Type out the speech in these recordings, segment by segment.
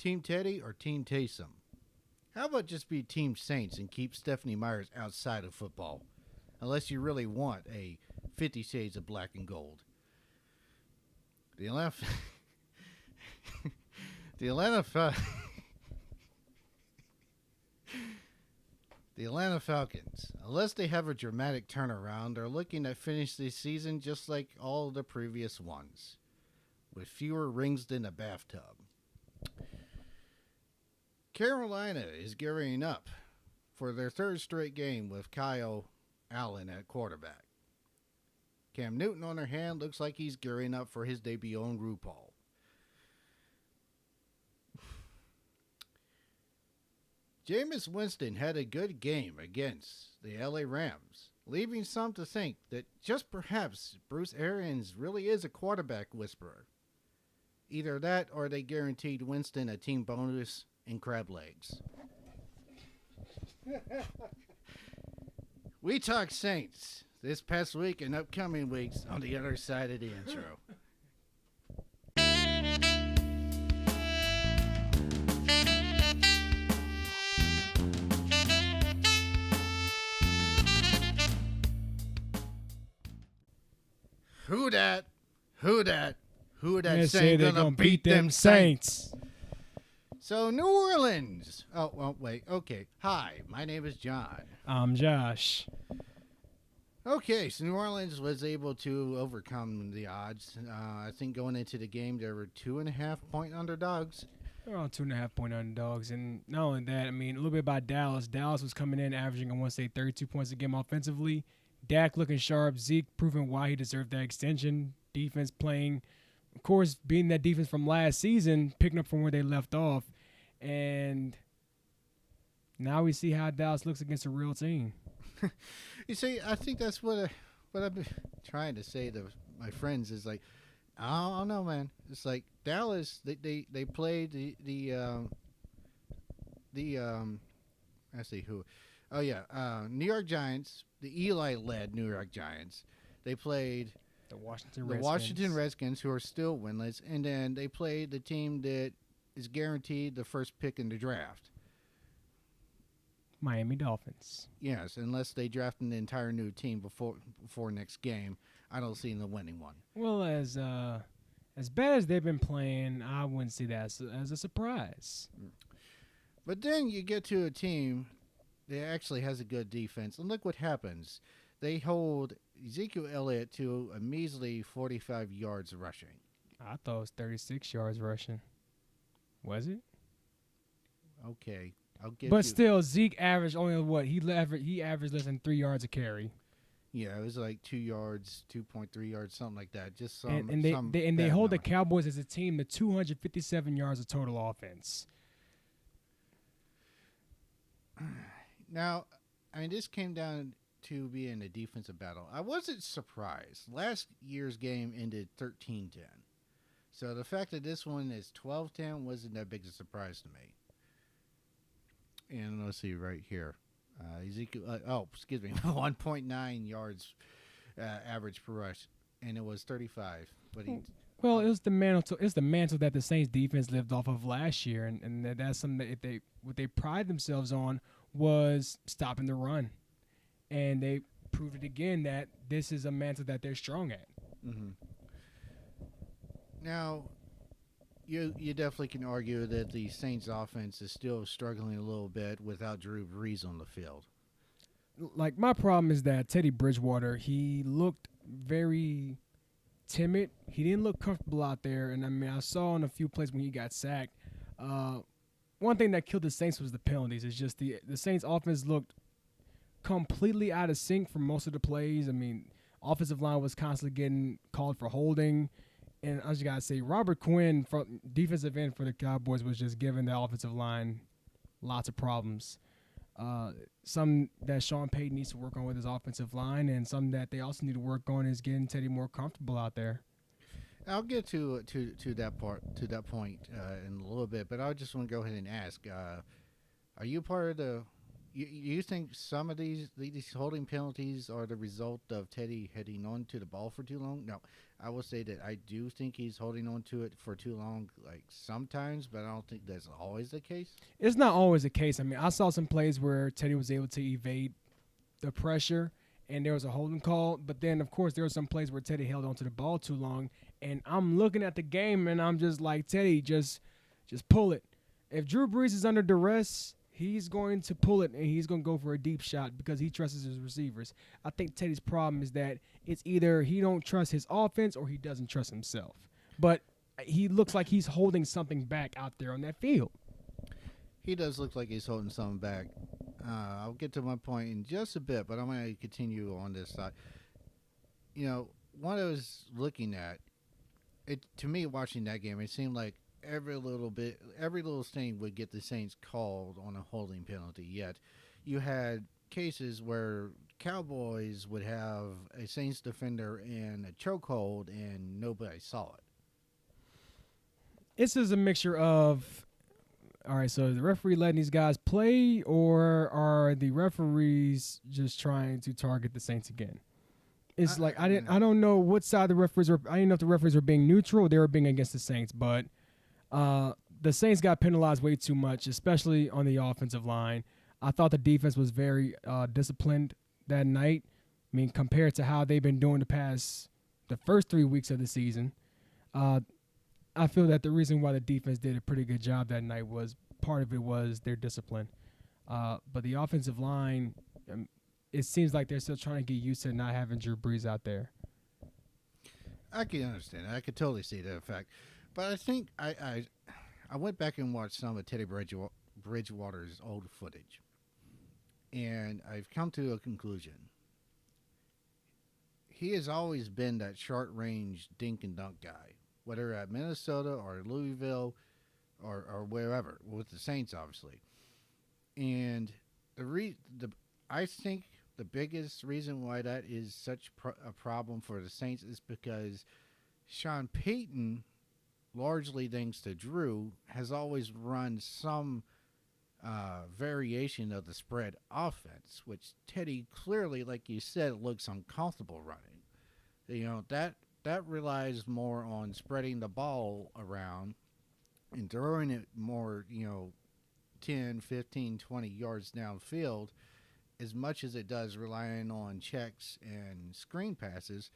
Team Teddy or Team Taysom? How about just be Team Saints and keep Stephanie Myers outside of football? Unless you really want a 50 Shades of Black and Gold. The Atlanta... the Atlanta Falcons, unless they have a dramatic turnaround, are looking to finish this season just like all the previous ones, with fewer rings than a bathtub. Carolina is gearing up for their third straight game with Kyle Allen at quarterback. Cam Newton, on their hand, looks like he's gearing up for his debut on RuPaul. Jameis Winston had a good game against the LA Rams, leaving some to think that just perhaps Bruce Arians really is a quarterback whisperer. Either that or they guaranteed Winston a team bonus and crab legs. We talk Saints this past week and upcoming weeks on the other side of the intro. Who that? They say they're gonna beat them Saints. So New Orleans. Oh, well, wait. Okay. Hi, my name is John. I'm Josh. Okay, so New Orleans was able to overcome the odds. I think going into the game, there were 2.5-point underdogs. Around 2.5-point underdogs. And not only that, I mean, a little bit about Dallas. Dallas was coming in averaging, I want to say, 32 points a game offensively. Dak looking sharp. Zeke proving why he deserved that extension. Defense playing, of course, being that defense from last season, picking up from where they left off. And now we see how Dallas looks against a real team. You see, I think that's what I've been trying to say to my friends is like, I don't know, man. It's like Dallas, they played the I see who. Oh yeah, New York Giants, the Eli-led New York Giants. They played the Washington Redskins, who are still winless, and then they played the team that is guaranteed the first pick in the draft. Miami Dolphins. Yes, unless they draft an entire new team before next game, I don't see them winning one. Well, as bad as they've been playing, I wouldn't see that as a surprise. But then you get to a team that actually has a good defense, and look what happens. They hold Ezekiel Elliott to a measly 45 yards rushing. I thought it was 36 yards rushing. Was it? Okay. I'll give but you. Still, Zeke averaged only what? He averaged less than 3 yards a carry. Yeah, it was like 2 yards, 2.3 yards, something like that. Just some. And they hold the Cowboys as a team to 257 yards of total offense. Now, I mean, this came down to being a defensive battle. I wasn't surprised. Last year's game ended 13-10. So the fact that this one is 12-10 wasn't that big a surprise to me. And let's see right here. Ezekiel, 1.9 yards average per rush, and it was 35. But it was the mantle. It's the mantle that the Saints defense lived off of last year, and that's something that what they pride themselves on was stopping the run, and they proved it again that this is a mantle that they're strong at. Mm-hmm. Now, you definitely can argue that the Saints offense is still struggling a little bit without Drew Brees on the field. Like, my problem is that Teddy Bridgewater, he looked very timid. He didn't look comfortable out there, and I mean, I saw in a few plays when he got sacked. One thing that killed the Saints was the penalties. It's just the Saints offense looked completely out of sync for most of the plays. I mean, offensive line was constantly getting called for holding. And I just got to say, Robert Quinn, from defensive end for the Cowboys, was just giving the offensive line lots of problems. Some that Sean Payton needs to work on with his offensive line, and some that they also need to work on is getting Teddy more comfortable out there. I'll get to that point in a little bit, but I just want to go ahead and ask: are you part of the? You think some of these holding penalties are the result of Teddy heading on to the ball for too long? No, I will say that I do think he's holding on to it for too long, like sometimes, but I don't think that's always the case. It's not always the case. I mean, I saw some plays where Teddy was able to evade the pressure and there was a holding call, but then of course there were some plays where Teddy held onto the ball too long, and I'm looking at the game and I'm just like, Teddy, just pull it. If Drew Brees is under duress, he's going to pull it and he's going to go for a deep shot because he trusts his receivers. I think Teddy's problem is that it's either he don't trust his offense or he doesn't trust himself. But he looks like he's holding something back out there on that field. He does look like he's holding something back. I'll get to my point in just a bit, but I'm going to continue on this side. You know, what I was looking at, it to me watching that game, it seemed like every little thing would get the Saints called on a holding penalty. Yet, you had cases where Cowboys would have a Saints defender in a chokehold and nobody saw it. This is a mixture of, all right, so is the referee letting these guys play, or are the referees just trying to target the Saints again? It's like I don't know what side the referees are. I didn't know if the referees were being neutral or they were being against the Saints, but the Saints got penalized way too much, especially on the offensive line. I thought the defense was very disciplined that night. I mean, compared to how they've been doing the first 3 weeks of the season, I feel that the reason why the defense did a pretty good job that night was part of it was their discipline. But the offensive line, it seems like they're still trying to get used to not having Drew Brees out there. I can understand. I could totally see that fact. But I think I went back and watched some of Teddy Bridgewater's old footage, and I've come to a conclusion. He has always been that short range dink and dunk guy, whether at Minnesota or Louisville or wherever, with the Saints, obviously. And I think the biggest reason why that is such a problem for the Saints is because Sean Payton, largely thanks to Drew, has always run some variation of the spread offense, which Teddy clearly, like you said, looks uncomfortable running. You know, that relies more on spreading the ball around and throwing it more, 10, 15, 20 yards downfield, as much as it does relying on checks and screen passes.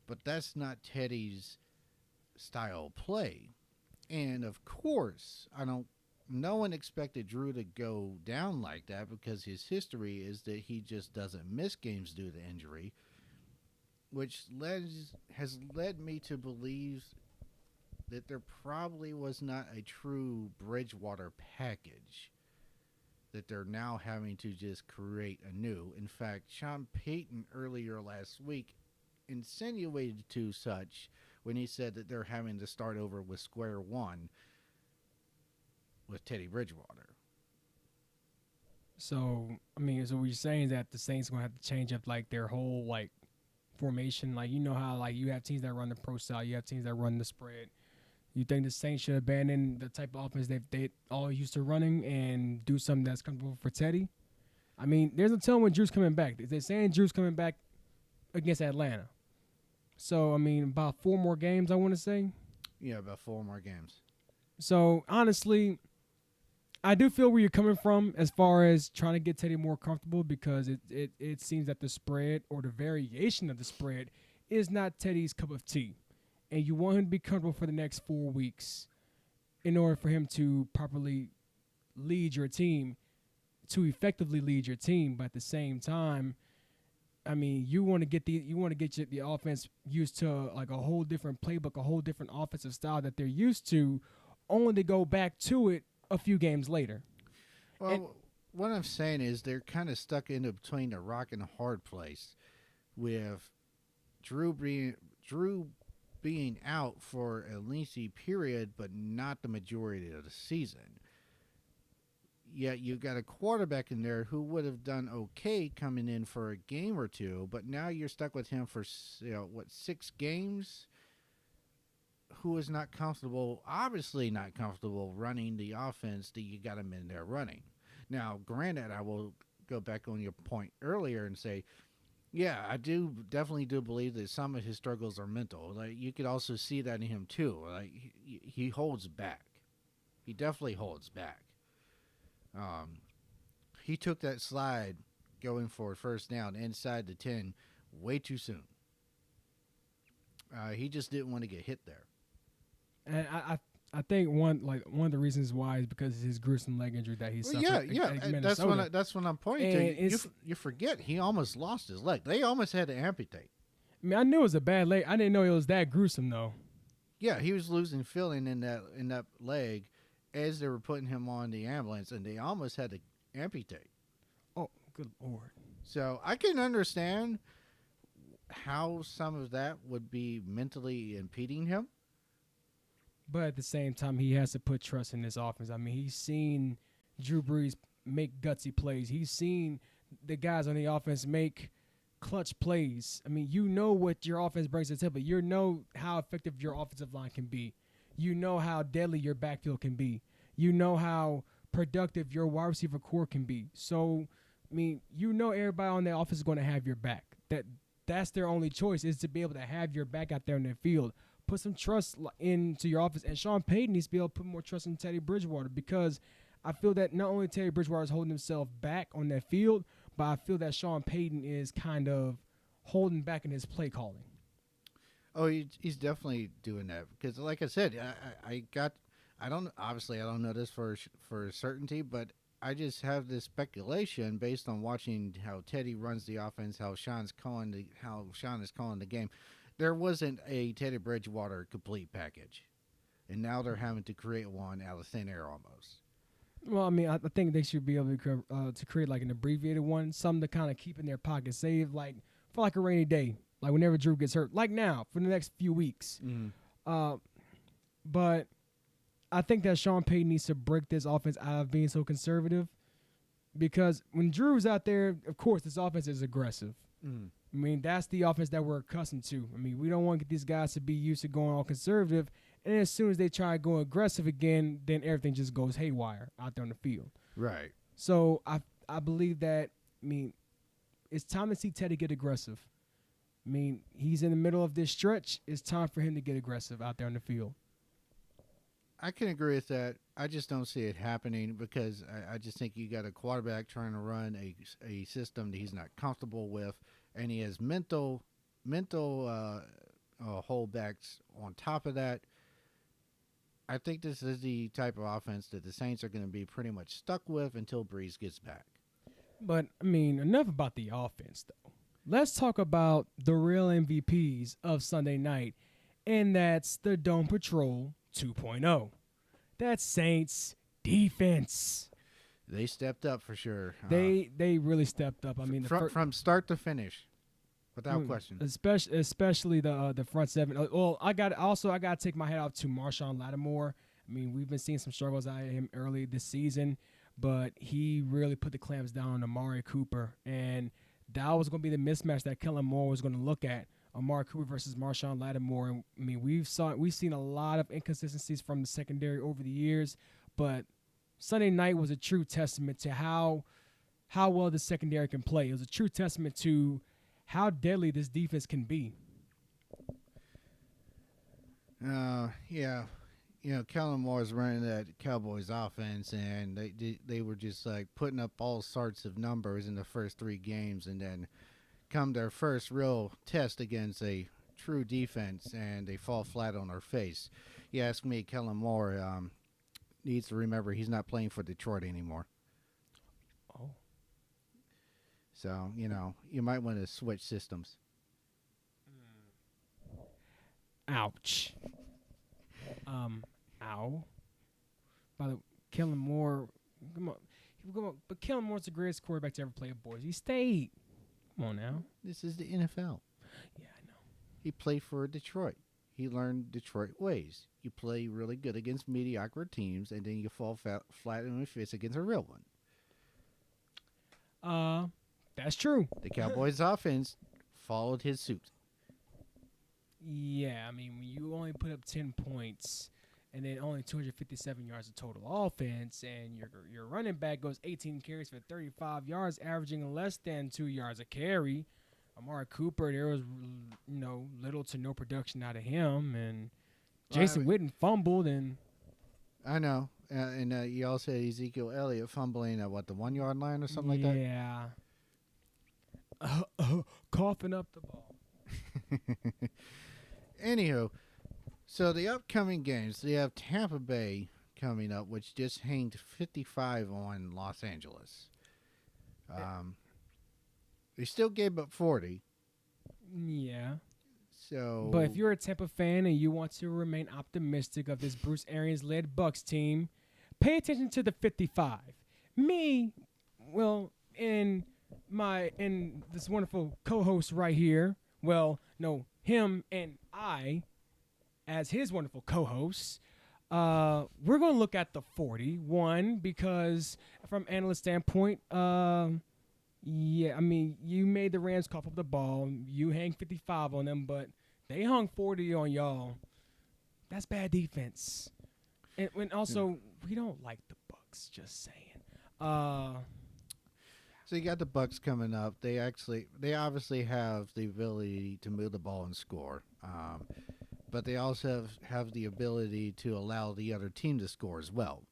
But that's not Teddy's style play. And of course, no one expected Drew to go down like that because his history is that he just doesn't miss games due to injury, which has led me to believe that there probably was not a true Bridgewater package that they're now having to just create anew. In fact, Sean Payton earlier last week insinuated to such when he said that they're having to start over with square one with Teddy Bridgewater. So, I mean, so what you're saying is that the Saints are going to have to change up, like, their whole, like, formation. Like, you know how, like, you have teams that run the pro style, you have teams that run the spread. You think the Saints should abandon the type of offense they all used to running and do something that's comfortable for Teddy? I mean, there's a telling when Drew's coming back. They're saying Drew's coming back against Atlanta. So, I mean, about 4 more games, I want to say. Yeah, about 4 more games. So, honestly, I do feel where you're coming from as far as trying to get Teddy more comfortable because it seems that the spread or the variation of the spread is not Teddy's cup of tea. And you want him to be comfortable for the next 4 weeks in order for him to properly lead your team, to effectively lead your team. But at the same time, I mean, you want to get the offense used to like a whole different playbook, a whole different offensive style that they're used to, only to go back to it a few games later. Well, what I'm saying is they're kind of stuck in between a rock and a hard place with Drew being out for a lengthy period, but not the majority of the season. Yet you got a quarterback in there who would have done okay coming in for a game or two, but now you're stuck with him for 6 games. Who is not comfortable, obviously not comfortable running the offense that you got him in there running. Now, granted, I will go back on your point earlier and say, Yeah, I definitely do believe that some of his struggles are mental. Like you could also see that in him too. Like he holds back. He definitely holds back. Um, he took that slide going for a first down inside the 10 way too soon. He just didn't want to get hit there. And I think one of the reasons why is because of his gruesome leg injury that he Well, yeah, suffered yeah. at That's Minnesota. that's what I'm pointing And to. You forget he almost lost his leg. They almost had to amputate. I mean, I knew it was a bad leg. I didn't know it was that gruesome though. Yeah, he was losing feeling in that leg as they were putting him on the ambulance, and they almost had to amputate. Oh, good lord. So I can understand how some of that would be mentally impeding him. But at the same time, he has to put trust in this offense. I mean, he's seen Drew Brees make gutsy plays. He's seen the guys on the offense make clutch plays. I mean, you know what your offense brings to the table. You know how effective your offensive line can be. You know how deadly your backfield can be. You know how productive your wide receiver core can be. So, I mean, you know everybody on the offense is going to have your back. That's their only choice is to be able to have your back out there in the field. Put some trust into your offense. And Sean Payton needs to be able to put more trust in Teddy Bridgewater because I feel that not only Teddy Bridgewater is holding himself back on that field, but I feel that Sean Payton is kind of holding back in his play calling. Oh, he's definitely doing that because, like I said, I don't obviously I don't know this for certainty, but I just have this speculation based on watching how Teddy runs the offense, how Sean is calling the game. There wasn't a Teddy Bridgewater complete package, and now they're having to create one out of thin air almost. Well, I mean, I think they should be able to create like an abbreviated one, something to kind of keep in their pocket, save like for like a rainy day, like whenever Drew gets hurt, like now for the next few weeks. Mm-hmm. But I think that Sean Payton needs to break this offense out of being so conservative because when Drew's out there, of course, this offense is aggressive. Mm-hmm. I mean, that's the offense that we're accustomed to. I mean, we don't want to get these guys to be used to going all conservative. And as soon as they try to go aggressive again, then everything just goes haywire out there on the field. Right. So I believe that, I mean, it's time to see Teddy get aggressive. I mean, he's in the middle of this stretch. It's time for him to get aggressive out there on the field. I can agree with that. I just don't see it happening because I just think you got a quarterback trying to run a system that he's not comfortable with, and he has mental holdbacks on top of that. I think this is the type of offense that the Saints are going to be pretty much stuck with until Breeze gets back. But, I mean, enough about the offense, though. Let's talk about the real MVPs of Sunday night, and that's the Dome Patrol 2.0. That's Saints defense. They stepped up for sure. They really stepped up. I mean, from start to finish, without question. Especially the front seven. Well, I got to take my hat off to Marshawn Lattimore. I mean, we've been seeing some struggles out of him early this season, but he really put the clamps down on Amari Cooper, and that was going to be the mismatch that Kellen Moore was going to look at. Amari Cooper versus Marshawn Lattimore. And, I mean, we've seen a lot of inconsistencies from the secondary over the years, but Sunday night was a true testament to how well the secondary can play. It was a true testament to how deadly this defense can be. Yeah. You know, Kellen Moore's running that Cowboys offense, and they were just like putting up all sorts of numbers in the first 3 games, and then come their first real test against a true defense, and they fall flat on their face. You ask me, Kellen Moore needs to remember he's not playing for Detroit anymore. Oh. So, you know, you might want to switch systems. Ouch. Ow. By the way, Kellen Moore, come on. But Kellen Moore's the greatest quarterback to ever play at Boise State. Come on now. This is the NFL. Yeah, I know. He played for Detroit. He learned Detroit ways. You play really good against mediocre teams, and then you fall flat on your face against a real one. That's true. The Cowboys offense followed his suit. Yeah, I mean, when you only put up 10 points and then only 257 yards of total offense, and your running back goes 18 carries for 35 yards, averaging less than 2 yards a carry, Amari Cooper, there was little to no production out of him, and Well, I Jason mean, Witten fumbled, and I know. And you also had Ezekiel Elliott fumbling at the 1 yard line or something yeah, coughing up the ball. like that. Anywho, so the upcoming games, they have Tampa Bay coming up, which just hanged 55 on Los Angeles. They still gave up 40. Yeah. So, But if you're a Tampa fan and you want to remain optimistic of this Bruce Arians-led Bucs team, pay attention to the 55. Me, well, and this wonderful co-host right here, well, no, him and I, as his wonderful co-hosts, we're going to look at the 41 because from analyst standpoint, yeah, I mean, you made the Rams cough up the ball. You hang 55 on them, but they hung 40 on y'all. That's bad defense. And when also, we don't like the Bucs, just saying. So you got the Bucks coming up. They obviously have the ability to move the ball and score, but they also have the ability to allow the other team to score as well.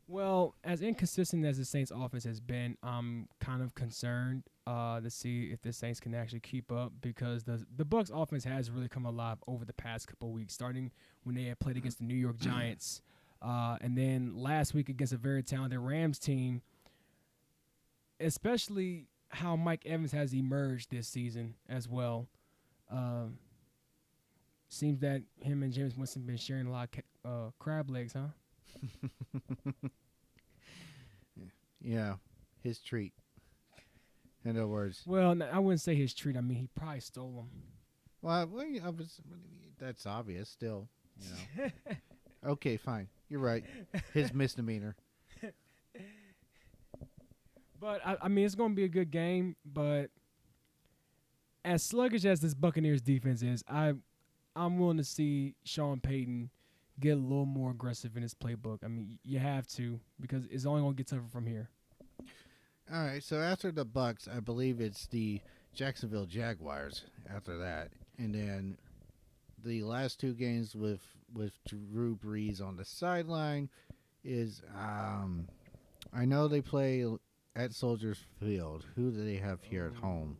Well, as inconsistent as the Saints offense has been, I'm kind of concerned to see if the Saints can actually keep up because the Bucs offense has really come alive over the past couple of weeks, starting when they had played against the New York Giants, and then last week against a very talented Rams team. Especially how Mike Evans has emerged this season as well. Seems that him and James Winston been sharing a lot of crab legs, huh? Yeah, his treat. In other words. Well, I wouldn't say his treat. I mean, he probably stole them. Well, that's obvious still. Okay, fine. You're right. His misdemeanor. But, I mean, it's going to be a good game. But as sluggish as this Buccaneers defense is, I'm willing to see Sean Payton get a little more aggressive in his playbook. I mean, you have to because it's only going to get tougher from here. All right, so after the Bucks, I believe it's the Jacksonville Jaguars after that. And then the last two games with Drew Brees on the sideline is I know they play at Soldier Field. Who do they have here at home?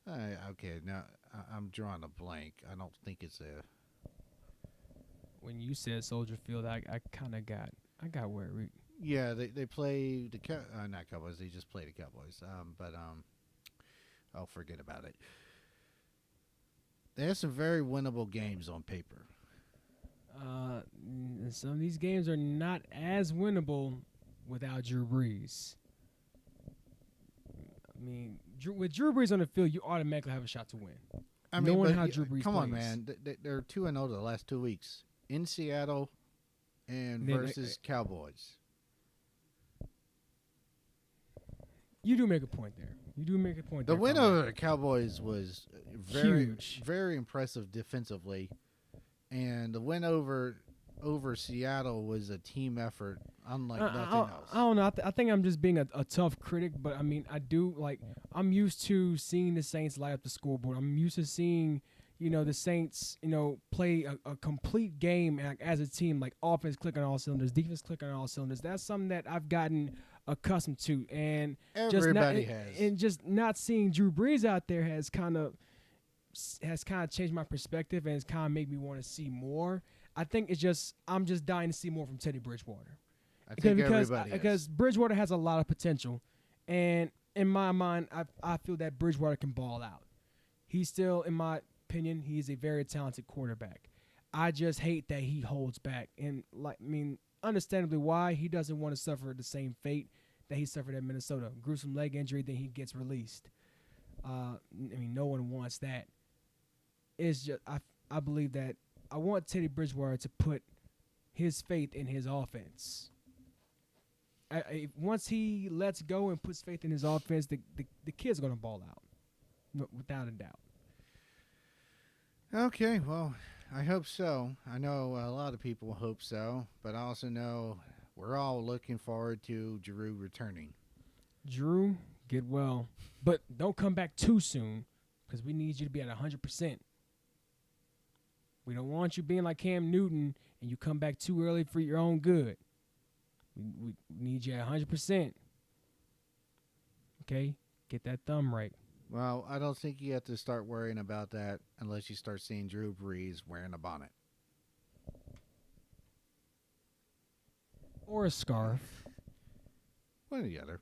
Okay, now I'm drawing a blank. I don't think it's a. When you said Soldier Field, I kind of got worried. Yeah, they play the not Cowboys. They just play the Cowboys. I'll forget about it. They have some very winnable games on paper. Some of these games are not as winnable without Drew Brees. I mean, with Drew Brees on the field, you automatically have a shot to win. I mean, knowing how Drew Brees come plays. on, man. They're 2-0 the last 2 weeks in Seattle and versus Cowboys. You do make a point there. The win over the Cowboys was very, huge, very impressive defensively, and the win over Seattle was a team effort, unlike nothing else. I don't know. I think I'm just being a tough critic, but I mean, I'm used to seeing the Saints light up the scoreboard. I'm used to seeing, the Saints, play a complete game as a team, like offense clicking on all cylinders, defense clicking on all cylinders. That's something that I've gotten accustomed to, and everybody has. And just not seeing Drew Brees out there has kind of changed my perspective, and it's kind of made me want to see more. I think I'm just dying to see more from Teddy Bridgewater. I think everybody because Bridgewater has a lot of potential, and in my mind, I feel that Bridgewater can ball out. He's still, in my opinion, he's a very talented quarterback. I just hate that he holds back, and understandably why. He doesn't want to suffer the same fate that he suffered at Minnesota. Gruesome leg injury, then he gets released. No one wants that. It's just I believe that I want Teddy Bridgewater to put his faith in his offense. Once he lets go and puts faith in his offense, the kid's going to ball out, without a doubt. Okay, well, I hope so. I know a lot of people hope so, but I also know we're all looking forward to Drew returning. Drew, Get well. But don't come back too soon because we need you to be at 100%. We don't want you being like Cam Newton and you come back too early for your own good. We need you at 100%. Okay? Get that thumb right. Well, I don't think you have to start worrying about that unless you start seeing Drew Brees wearing a bonnet. Or a scarf. One or the other.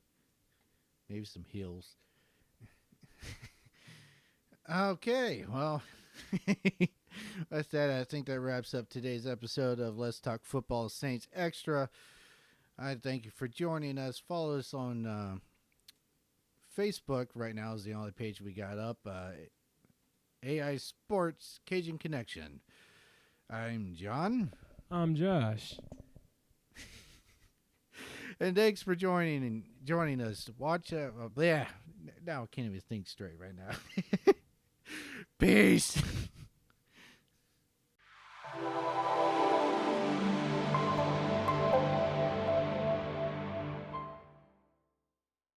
Maybe some heels. Okay, well, that's that. I think that wraps up today's episode of Let's Talk Football Saints Extra. I thank you for joining us. Follow us on Facebook. Right now is the only page we got up. AI Sports Cajun Connection. I'm John. I'm Josh. And thanks for joining us. Watch now I can't even think straight right now. Peace.